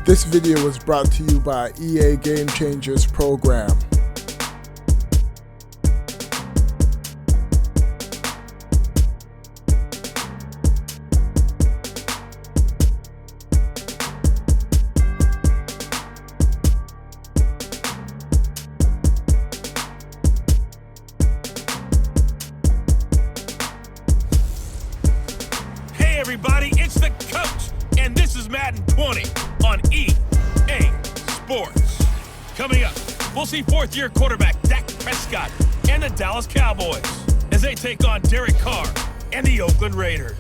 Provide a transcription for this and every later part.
This video was brought to you by EA Game Changers program. Hey everybody, it's the coach, and this is Madden 20 on EA Sports. Coming up, we'll see fourth-year quarterback Dak Prescott and the Dallas Cowboys as they take on Derek Carr and the Oakland Raiders.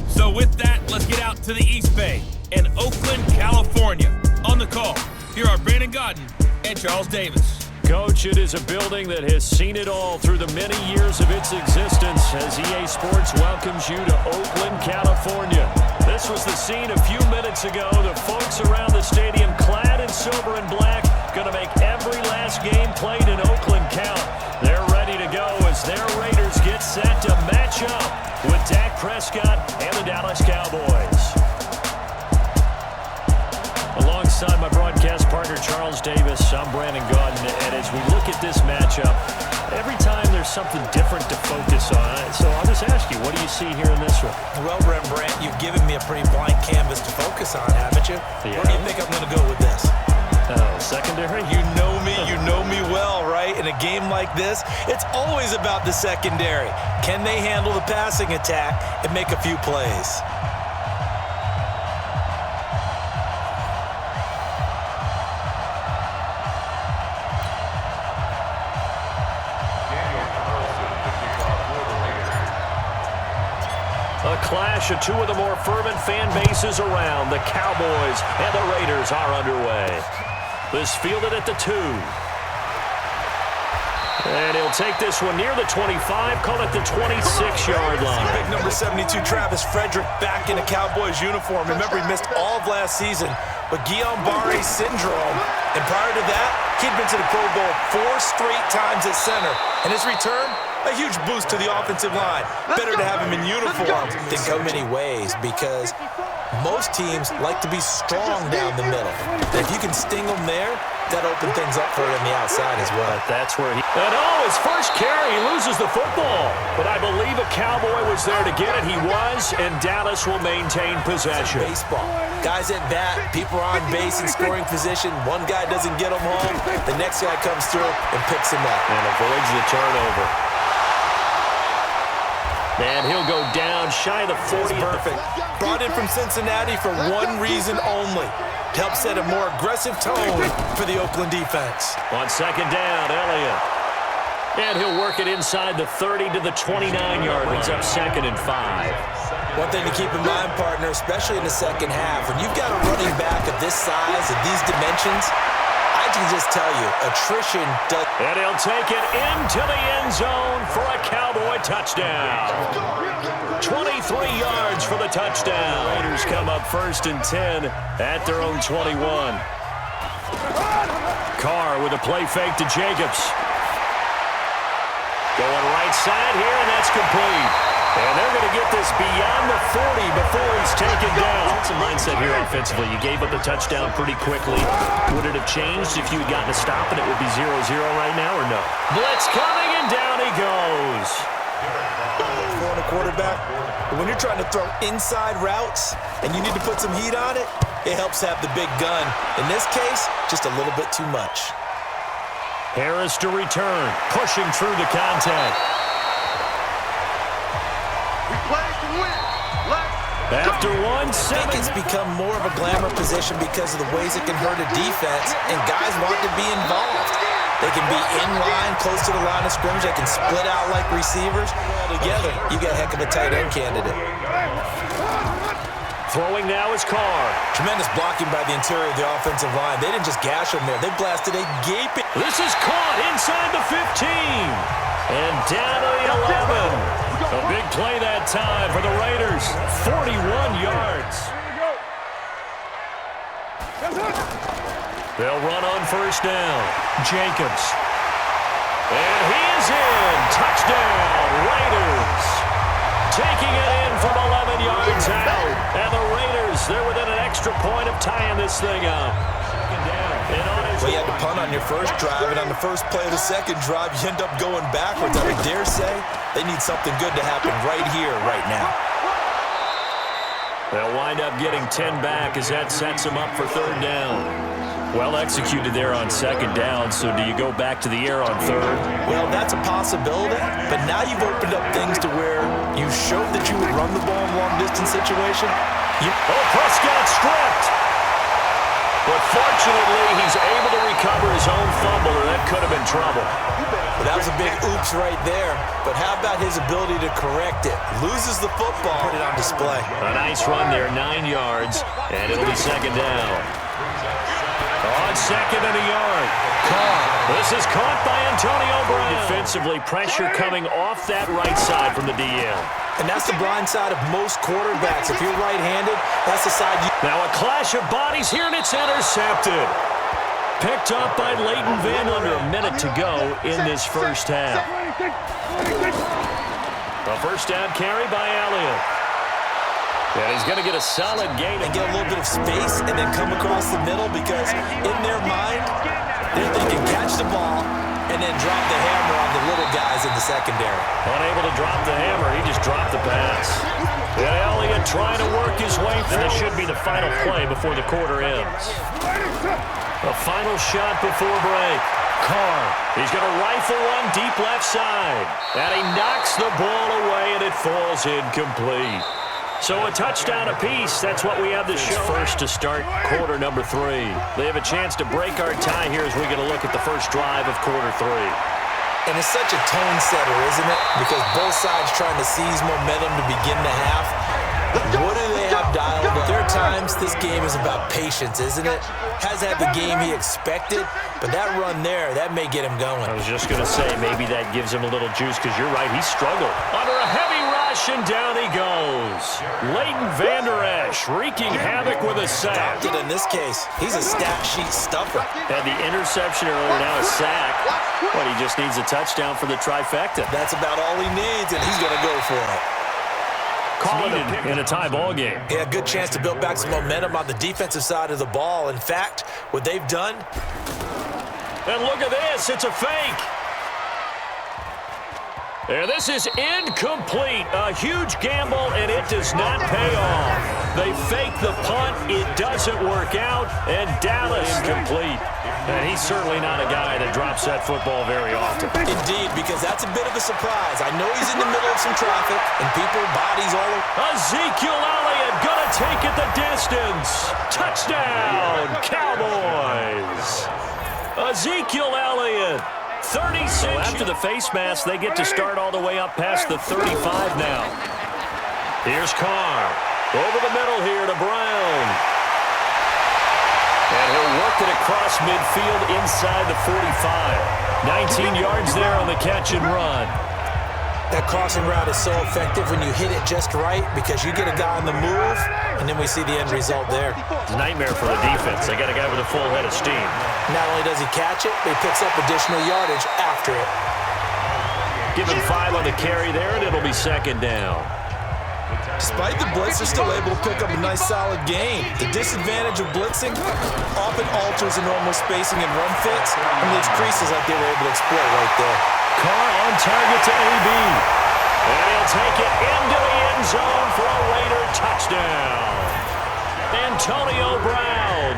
So with that, let's get out to the East Bay in Oakland, California. On the call, here are Brandon Godden and Charles Davis. Coach, it is a building that has seen it all through the many years of its existence as EA Sports welcomes you to Oakland, California. This was the scene a few minutes ago. The folks around the stadium clad in silver and black going to make every last game played in Oakland count. They're ready to go as their Raiders get set to match up with Dak Prescott and the Dallas Cowboys. Alongside my broadcast partner, Charles Davis, I'm Brandon Godden, and as we look at this matchup, every time there's something different to focus on. So I'll just ask you, what do you see here in this one? Well, Rembrandt, you've given me a pretty blank canvas to focus on, haven't you? Yeah. Where do you think I'm going to go with this? Oh, secondary? You know me well, right? In a game like this, it's always about the secondary. Can they handle the passing attack and make a few plays? A clash of two of the more fervent fan bases around. The Cowboys and the Raiders are underway. This fielded at the 2. And he'll take this one near the 25, call it the 26-yard line. Big number 72, Travis Frederick, back in a Cowboys uniform. Remember, he missed all of last season with Guillain-Barré syndrome. And prior to that, he'd been to the Pro Bowl 4 straight times at center. And his return, a huge boost to the offensive line. Better to have him in uniform than so many ways, because most teams like to be strong down the middle. And if you can sting them there, that opens things up for him on the outside as well. That's where he... And his first carry, he loses the football. But I believe a Cowboy was there to get it. He was, and Dallas will maintain possession. Baseball. Guys at bat, people are on base in scoring position. One guy doesn't get him home. The next guy comes through and picks him up. And avoids the turnover. And he'll go down shy of the 40. Perfect. Brought in from Cincinnati for one reason only. To help set a more aggressive tone for the Oakland defense. On second down, Elliott. And he'll work it inside the 30 to the 29-yard line. Brings up 2nd and 5. One thing to keep in mind, partner, especially in the second half, when you've got a running back of this size and these dimensions, I can just tell you, attrition does... And he'll take it into the end zone for a Cowboy touchdown. 23 yards for the touchdown. Raiders come up 1st and 10 at their own 21. Carr with a play fake to Jacobs. Going right side here, and that's complete. And they're going to get this beyond the 40 before he's taken down. It's a mindset here offensively. You gave up the touchdown pretty quickly. Would it have changed if you had gotten a stop and it would be 0-0 right now, or no? Blitz coming, and down he goes. For a quarterback, when you're trying to throw inside routes and you need to put some heat on it, it helps have the big gun. In this case, just a little bit too much. Harris to return, pushing through the contact. After 1 I think it's become more of a glamour position because of the ways it can hurt a defense, and guys want to be involved. They can be in line, close to the line of scrimmage. They can split out like receivers. All together, you got a heck of a tight end candidate. Throwing now is Carr. Tremendous blocking by the interior of the offensive line. They didn't just gash him there. They blasted a gaping. This is caught inside the 15. And down to the 11. A big play that time for the Raiders. 41 yards. They'll run on 1st down. Jacobs. And he is in. Touchdown, Raiders. taking it in from 11 yards out. And the Raiders, they're within an extra point of tying this thing up. Well, you had to punt on your first drive, and on the first play of the second drive, you end up going backwards. I would dare say they need something good to happen right here, right now. They'll wind up getting 10 back as that sets them up for third down. Well executed there on second down, so do you go back to the air on third? Well, that's a possibility, but now you've opened up things to where you showed that you would run the ball in a long-distance situation. Prescott stripped. But fortunately, he's able to recover his own fumble, or that could have been trouble. Well, that was a big oops right there, but how about his ability to correct it? Loses the football, put it on display. A nice run there, 9 yards, and it'll be second down. On second and a yard. Carr. This is caught by Antonio Brown. Defensively, pressure coming off that right side from the DL. And that's the blind side of most quarterbacks. If you're right-handed, that's the side you... Now a clash of bodies here, and it's intercepted. Picked up by Leighton Van under a minute to go in this first half. A first down carry by Elliott. And he's going to get a solid gain. And get a little bit of space and then come across the middle because in their mind, they're thinking catch the ball and then drop the hammer on the little guys in the secondary. Unable to drop the hammer, he just dropped the pass. And Elliott trying to work his way through. This should be the final play before the quarter ends. A final shot before break. Carr, he's going to rifle one deep left side. And he knocks the ball away, and it falls incomplete. So a touchdown apiece. That's what we have to show. First to start quarter number 3. They have a chance to break our tie here as we get a look at the first drive of quarter 3. And it's such a tone setter, isn't it? Because both sides trying to seize momentum to begin the half. What do they have dialed up? There are times this game is about patience, isn't it? Has had the game he expected, but that run there, that may get him going. I was just going to say, maybe that gives him a little juice because you're right, he struggled. Under a heavy rush, and down he goes. Leighton Vander Esch wreaking havoc with a sack. Stopped it in this case. He's a stat sheet stuffer. Had the interception earlier, now a sack. But he just needs a touchdown for the trifecta. That's about all he needs, and he's going to go for it. Called in a tie ball game. Yeah, good chance to build back some momentum on the defensive side of the ball. In fact, what they've done. And look at this, it's a fake. And this is incomplete. A huge gamble, and it does not pay off. They fake the punt, it doesn't work out, and Dallas incomplete. And he's certainly not a guy that drops that football very often. Indeed, because that's a bit of a surprise. I know he's in the middle of some traffic, and people, bodies all over. Ezekiel Elliott gonna take it the distance. Touchdown, Cowboys. Ezekiel Elliott. 36. So after the face mask, they get to start all the way up past the 35 now. Here's Carr. Over the middle here to Brown. And he'll work it across midfield inside the 45. 19 yards there on the catch and run. That crossing route is so effective when you hit it just right because you get a guy on the move, and then we see the end result there. It's a nightmare for the defense. They got a guy with a full head of steam. Not only does he catch it, but he picks up additional yardage after it. Give him 5 on the carry there, and it'll be second down. Despite the blitz, they're still able to pick up a nice, solid gain. The disadvantage of blitzing often alters the normal spacing and run fits, and leaves creases like they were able to exploit right there. Carr on target to AB. And he'll take it into the end zone for a Raider touchdown. Antonio Brown,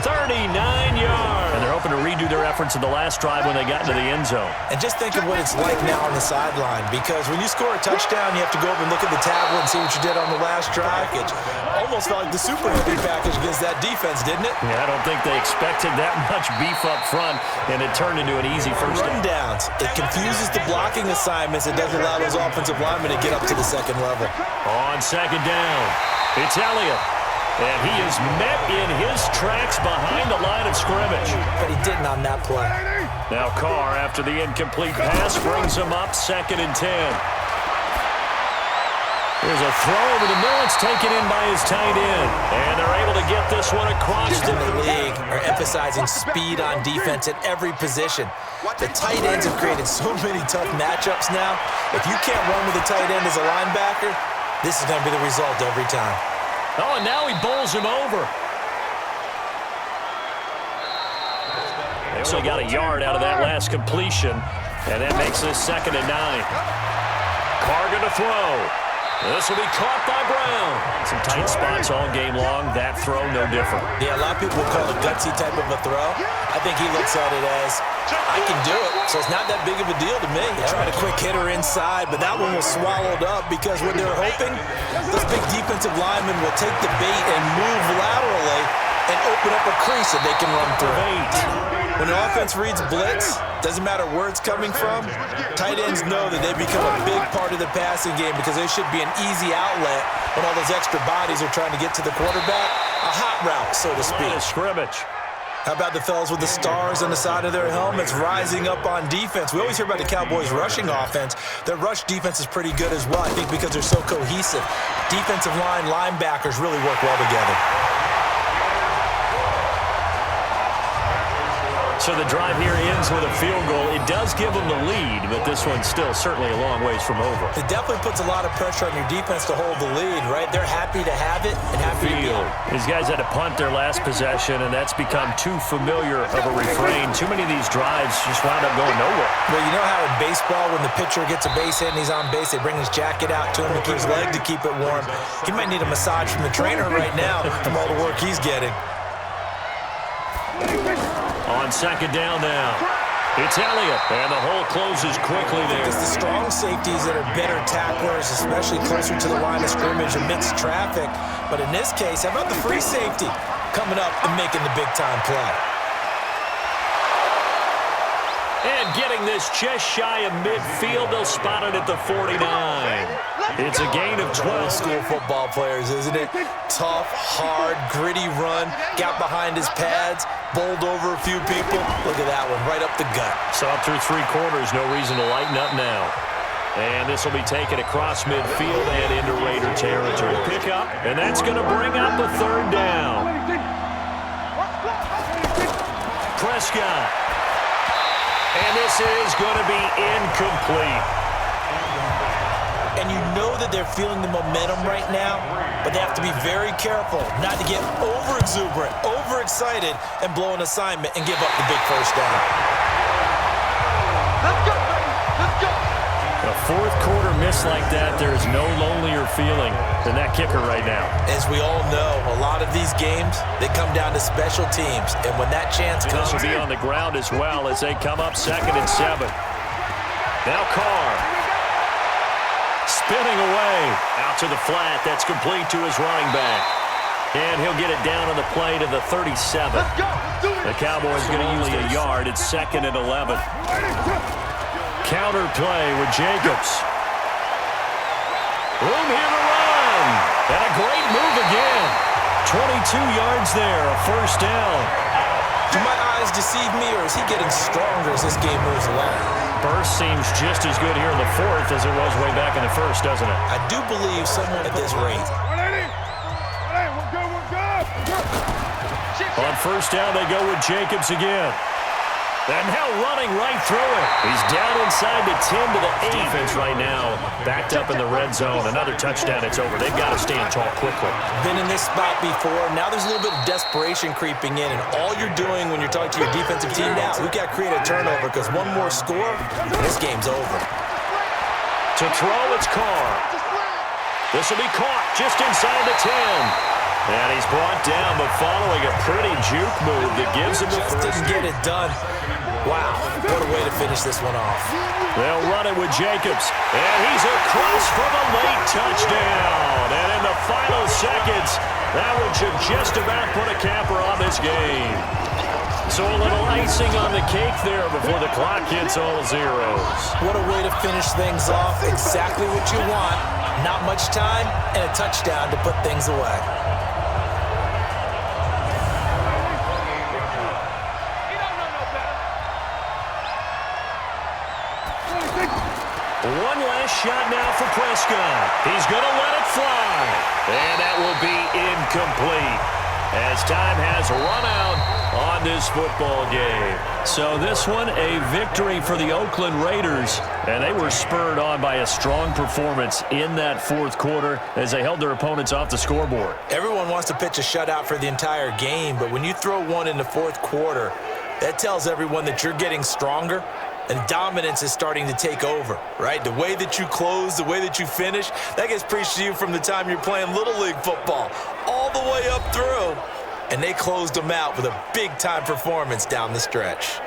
39 yards. And they're hoping to redo their efforts in the last drive when they got into the end zone. And just think of what it's like now on the sideline, because when you score a touchdown, you have to go over and look at the tablet and see what you did on the last drive. It almost felt like the super heavy package against that defense, didn't it? Yeah, I don't think they expected that much beef up front, and it turned into an easy first down. Rundowns. It confuses the blocking assignments. It doesn't allow those offensive linemen to get up to the second level. On second down, it's Elliott. And he is met in his tracks behind the line of scrimmage. But he didn't on that play. Now Carr, after the incomplete pass, brings him up 2nd and 10. There's a throw over the middle. It's taken in by his tight end. And they're able to get this one across in the league are emphasizing speed on defense at every position. The tight ends have created so many tough matchups now. If you can't run with a tight end as a linebacker, this is going to be the result every time. Oh, and now he bowls him over. They only got a yard out of that last completion, and that makes this 2nd and 9. Carr going to throw. This will be caught by Brown. Some tight spots all game long. That throw, no different. Yeah, a lot of people will call it a gutsy type of a throw. I think he looks at it as, I can do it, so it's not that big of a deal to me. Trying a quick hitter inside, but that one was swallowed up because what they're hoping, this big defensive lineman will take the bait and move laterally and open up a crease that they can run through. When the offense reads blitz, doesn't matter where it's coming from, tight ends know that they become a big part of the passing game because they should be an easy outlet when all those extra bodies are trying to get to the quarterback. A hot route, so to speak. Scrimmage. How about the fellas with the stars on the side of their helmets rising up on defense? We always hear about the Cowboys' rushing offense. Their rush defense is pretty good as well, I think, because they're so cohesive. Defensive line, linebackers really work well together. So the drive here ends with a field goal. It does give them the lead, but this one's still certainly a long ways from over. It definitely puts a lot of pressure on your defense to hold the lead, right? They're happy to have it and happy to be it. These guys had to punt their last possession, and that's become too familiar of a refrain. Too many of these drives just wound up going nowhere. Well, you know how in baseball, when the pitcher gets a base hit and he's on base, they bring his jacket out to him to keep his leg to keep it warm. He might need a massage from the trainer right now from all the work he's getting. On 2nd down now, it's Elliott, and the hole closes quickly there. It's the strong safeties that are better tacklers, especially closer to the line of scrimmage amidst traffic. But in this case, how about the free safety coming up and making the big-time play? And getting this just shy of midfield, they'll spot it at the 49. It's a gain of 12. School football players, isn't it? Tough, hard, gritty run. Got behind his pads, bowled over a few people. Look at that one, right up the gut. Saw through 3 quarters, no reason to lighten up now. And this will be taken across midfield and into Raider territory. Pick up, and that's going to bring up a 3rd down. Prescott. And this is going to be incomplete. And you know that they're feeling the momentum right now, but they have to be very careful not to get over-exuberant, over-excited, and blow an assignment and give up the big 1st down. Let's go, baby. Let's go. A 4th quarter miss like that, there is no lonelier feeling than that kicker right now. As we all know, a lot of these games, they come down to special teams, and when that chance comes... This will be on the ground as well as they come up 2nd and 7. Now Carr. Spinning away. Out to the flat. That's complete to his running back. And he'll get it down on the play to the 37. Let's go. Let's do it. The Cowboys going to use a yard. It's 2nd and 11. Counter play with Jacobs. Room here to run. And a great move again. 22 yards there. A 1st down. Do my eyes deceive me, or is he getting stronger as this game moves along? Burst seems just as good here in the 4th as it was way back in the 1st, doesn't it? I do believe someone at this rate. On 1st down, they go with Jacobs again. And now running right through it. He's down inside the 10 to the 8. Defense right now backed up in the red zone. Another touchdown, it's over. They've got to stand tall quickly. Been in this spot before. Now there's a little bit of desperation creeping in, and all you're doing when you're talking to your defensive team now, we've got to create a turnover because one more score, this game's over. To throw, it's Carr. This will be caught just inside the 10. And he's brought down, but following a pretty juke move that gives him the first. Didn't get it done. Wow, what a way to finish this one off. They'll run it with Jacobs. And he's across for the late touchdown. And in the final seconds, that one should just about put a capper on this game. So a little icing on the cake there before the clock hits all zeros. What a way to finish things off. Exactly what you want. Not much time and a touchdown to put things away. shot now for Prescott. He's going to let it fly. And that will be incomplete as time has run out on this football game. So this one, a victory for the Oakland Raiders. And they were spurred on by a strong performance in that fourth quarter as they held their opponents off the scoreboard. Everyone wants to pitch a shutout for the entire game, but when you throw one in the fourth quarter, that tells everyone that you're getting stronger and dominance is starting to take over, right? The way that you close, the way that you finish, that gets preached to you from the time you're playing Little League football all the way up through. And they closed them out with a big-time performance down the stretch.